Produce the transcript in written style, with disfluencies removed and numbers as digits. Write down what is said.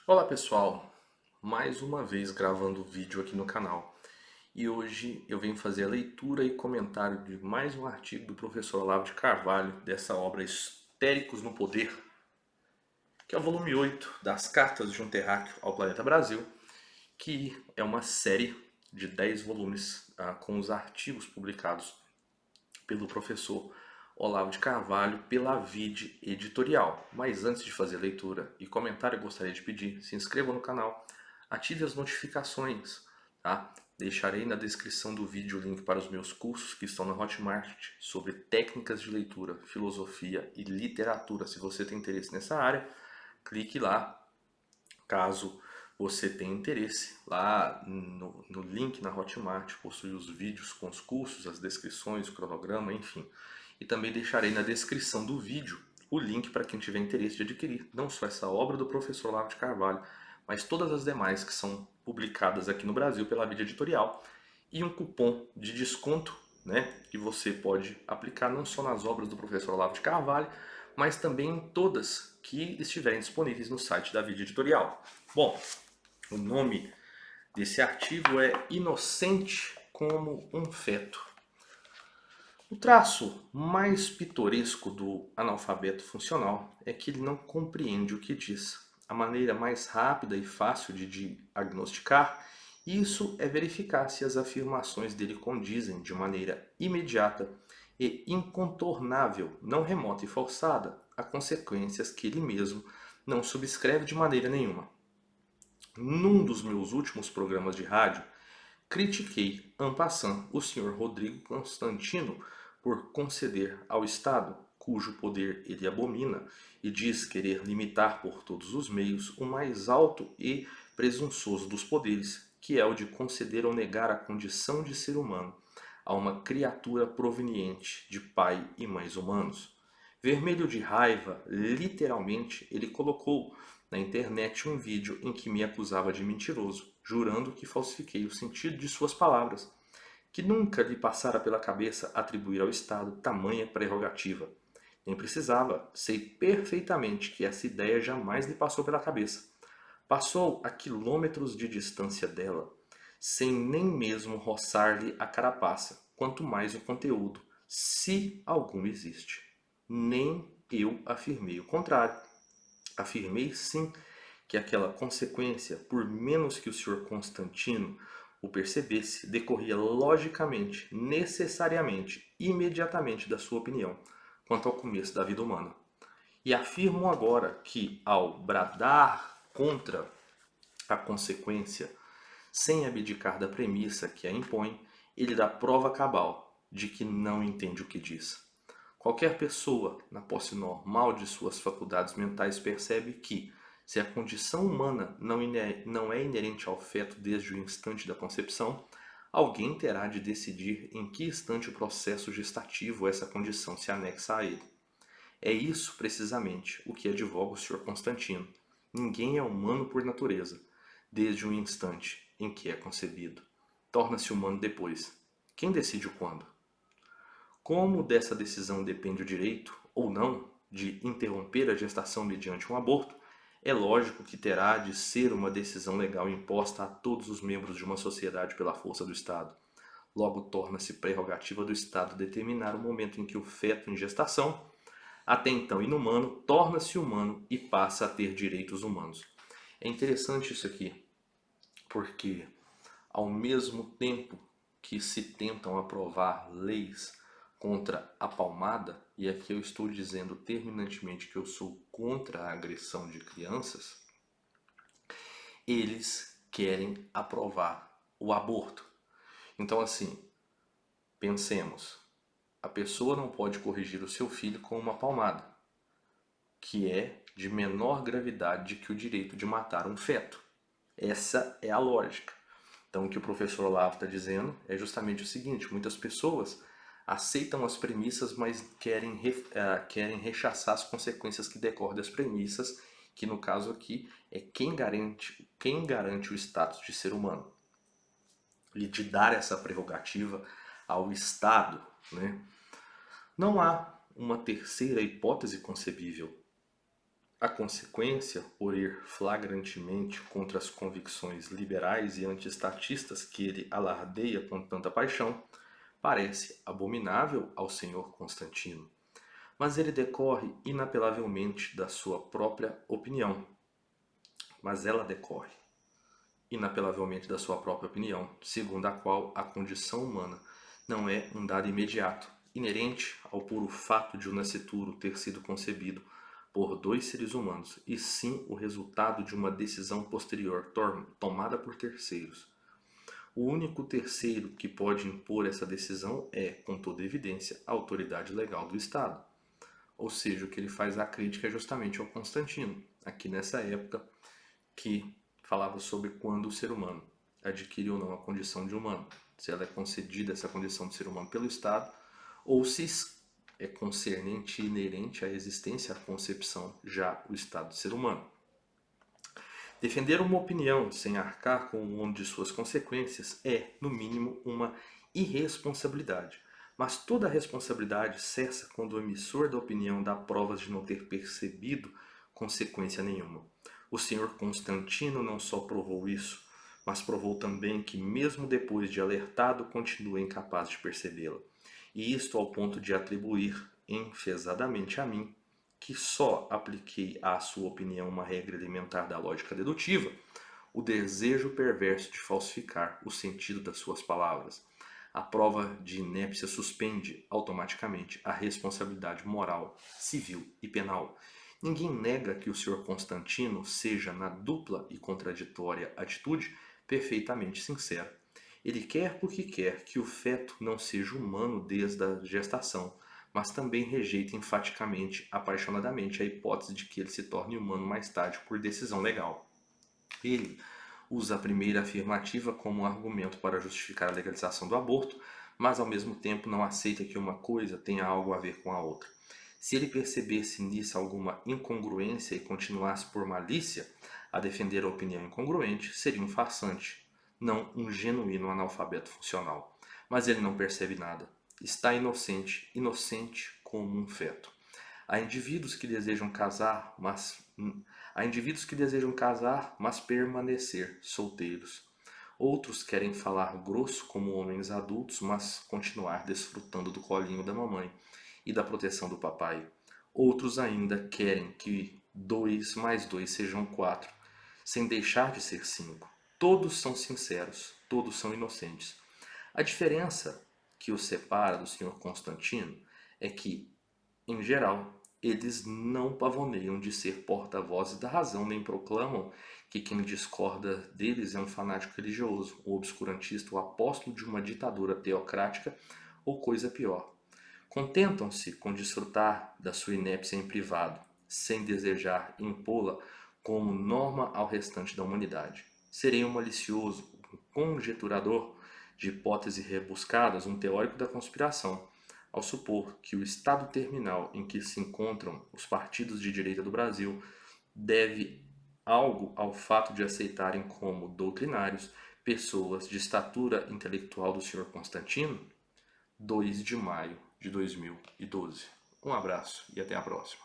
Olá pessoal, mais uma vez gravando vídeo aqui no canal e hoje eu venho fazer a leitura e comentário de mais um artigo do professor Olavo de Carvalho dessa obra Histéricos no Poder, que é o volume 8 das Cartas de um Terráqueo ao Planeta Brasil, que é uma série de 10 volumes com os artigos publicados pelo professor Olavo de Carvalho pela Vide Editorial. Mas antes de fazer a leitura e comentário, eu gostaria de pedir, se inscreva no canal, ative as notificações, tá? Deixarei na descrição do vídeo o link para os meus cursos que estão na Hotmart sobre técnicas de leitura, filosofia e literatura. Se você tem interesse nessa área, clique lá. Caso você tenha interesse, lá no link na Hotmart possui os vídeos com os cursos, as descrições, o cronograma, enfim. E também deixarei na descrição do vídeo o link para quem tiver interesse de adquirir não só essa obra do professor Olavo de Carvalho, mas todas as demais que são publicadas aqui no Brasil pela Vide Editorial e um cupom de desconto, né, que você pode aplicar não só nas obras do professor Olavo de Carvalho, mas também em todas que estiverem disponíveis no site da Vide Editorial. Bom, o nome desse artigo é Inocente como um Feto. O traço mais pitoresco do analfabeto funcional é que ele não compreende o que diz. A maneira mais rápida e fácil de diagnosticar isso é verificar se as afirmações dele condizem de maneira imediata e incontornável, não remota e forçada, a consequências que ele mesmo não subscreve de maneira nenhuma. Num dos meus últimos programas de rádio, critiquei en passant o Sr. Rodrigo Constantino por conceder ao Estado, cujo poder ele abomina e diz querer limitar por todos os meios, o mais alto e presunçoso dos poderes, que é o de conceder ou negar a condição de ser humano a uma criatura proveniente de pai e mães humanos. Vermelho de raiva, literalmente, ele colocou na internet um vídeo em que me acusava de mentiroso, jurando que falsifiquei o sentido de suas palavras, que nunca lhe passara pela cabeça atribuir ao Estado tamanha prerrogativa. Nem precisava, sei perfeitamente que essa ideia jamais lhe passou pela cabeça. Passou a quilômetros de distância dela, sem nem mesmo roçar-lhe a carapaça, quanto mais o conteúdo, se algum existe. Nem eu afirmei o contrário. Afirmei sim que aquela consequência, por menos que o Sr. Constantino o percebesse, decorria logicamente, necessariamente, imediatamente da sua opinião quanto ao começo da vida humana. E afirmo agora que, ao bradar contra a consequência, sem abdicar da premissa que a impõe, ele dá prova cabal de que não entende o que diz. Qualquer pessoa, na posse normal de suas faculdades mentais, percebe que, se a condição humana não é inerente ao feto desde o instante da concepção, alguém terá de decidir em que instante o processo gestativo essa condição se anexa a ele. É isso, precisamente, o que advoga o Sr. Constantino. Ninguém é humano por natureza, desde o instante em que é concebido. Torna-se humano depois. Quem decide o quando? Como dessa decisão depende o direito, ou não, de interromper a gestação mediante um aborto, é lógico que terá de ser uma decisão legal imposta a todos os membros de uma sociedade pela força do Estado. Logo, torna-se prerrogativa do Estado determinar o momento em que o feto em gestação, até então inumano, torna-se humano e passa a ter direitos humanos. É interessante isso aqui, porque ao mesmo tempo que se tentam aprovar leis contra a palmada, e aqui eu estou dizendo terminantemente que eu sou contra a agressão de crianças, eles querem aprovar o aborto. Então, assim, pensemos, a pessoa não pode corrigir o seu filho com uma palmada, que é de menor gravidade que o direito de matar um feto. Essa é a lógica. Então, o que o professor Olavo está dizendo é justamente o seguinte: muitas pessoas aceitam as premissas, mas querem rechaçar as consequências que decorrem das premissas, que no caso aqui é quem garante o status de ser humano e de dar essa prerrogativa ao Estado, né? Não há uma terceira hipótese concebível. A consequência, por ir flagrantemente contra as convicções liberais e antiestatistas que ele alardeia com tanta paixão, parece abominável ao senhor Constantino, mas ele decorre inapelavelmente da sua própria opinião. Mas ela decorre inapelavelmente da sua própria opinião, segundo a qual a condição humana não é um dado imediato, inerente ao puro fato de o nascituro ter sido concebido por dois seres humanos, e sim o resultado de uma decisão posterior tomada por terceiros. O único terceiro que pode impor essa decisão é, com toda evidência, a autoridade legal do Estado. Ou seja, o que ele faz a crítica é justamente ao Constantino, aqui nessa época que falava sobre quando o ser humano adquire ou não a condição de humano, se ela é concedida essa condição de ser humano pelo Estado, ou se é concernente e inerente à existência, à concepção, já o estado de ser humano. Defender uma opinião sem arcar com o ônus de suas consequências é, no mínimo, uma irresponsabilidade. Mas toda responsabilidade cessa quando o emissor da opinião dá provas de não ter percebido consequência nenhuma. O senhor Constantino não só provou isso, mas provou também que, mesmo depois de alertado, continua incapaz de percebê-la. E isto ao ponto de atribuir enfesadamente a mim, que só apliquei à sua opinião uma regra elementar da lógica dedutiva, o desejo perverso de falsificar o sentido das suas palavras. A prova de inépcia suspende automaticamente a responsabilidade moral, civil e penal. Ninguém nega que o Sr. Constantino seja, na dupla e contraditória atitude, perfeitamente sincero. Ele quer porque quer que o feto não seja humano desde a gestação, mas também rejeita enfaticamente, apaixonadamente, a hipótese de que ele se torne humano mais tarde por decisão legal. Ele usa a primeira afirmativa como argumento para justificar a legalização do aborto, mas ao mesmo tempo não aceita que uma coisa tenha algo a ver com a outra. Se ele percebesse nisso alguma incongruência e continuasse por malícia a defender a opinião incongruente, seria um farsante, não um genuíno analfabeto funcional. Mas ele não percebe nada. Está inocente, inocente como um feto. Há indivíduos que desejam casar, mas permanecer solteiros. Outros querem falar grosso como homens adultos, mas continuar desfrutando do colinho da mamãe e da proteção do papai. Outros ainda querem que 2 mais 2 sejam 4, sem deixar de ser 5. Todos são sinceros, todos são inocentes. A diferença que os separa do Sr. Constantino é que, em geral, eles não pavoneiam de ser porta-vozes da razão, nem proclamam que quem discorda deles é um fanático religioso, um obscurantista, o apóstolo de uma ditadura teocrática ou coisa pior. Contentam-se com desfrutar da sua inépcia em privado, sem desejar impô-la como norma ao restante da humanidade. Serei um malicioso, um conjecturador de hipóteses rebuscadas, um teórico da conspiração, ao supor que o estado terminal em que se encontram os partidos de direita do Brasil deve algo ao fato de aceitarem como doutrinários pessoas de estatura intelectual do Sr. Constantino. 2 de maio de 2012. Um abraço e até a próxima.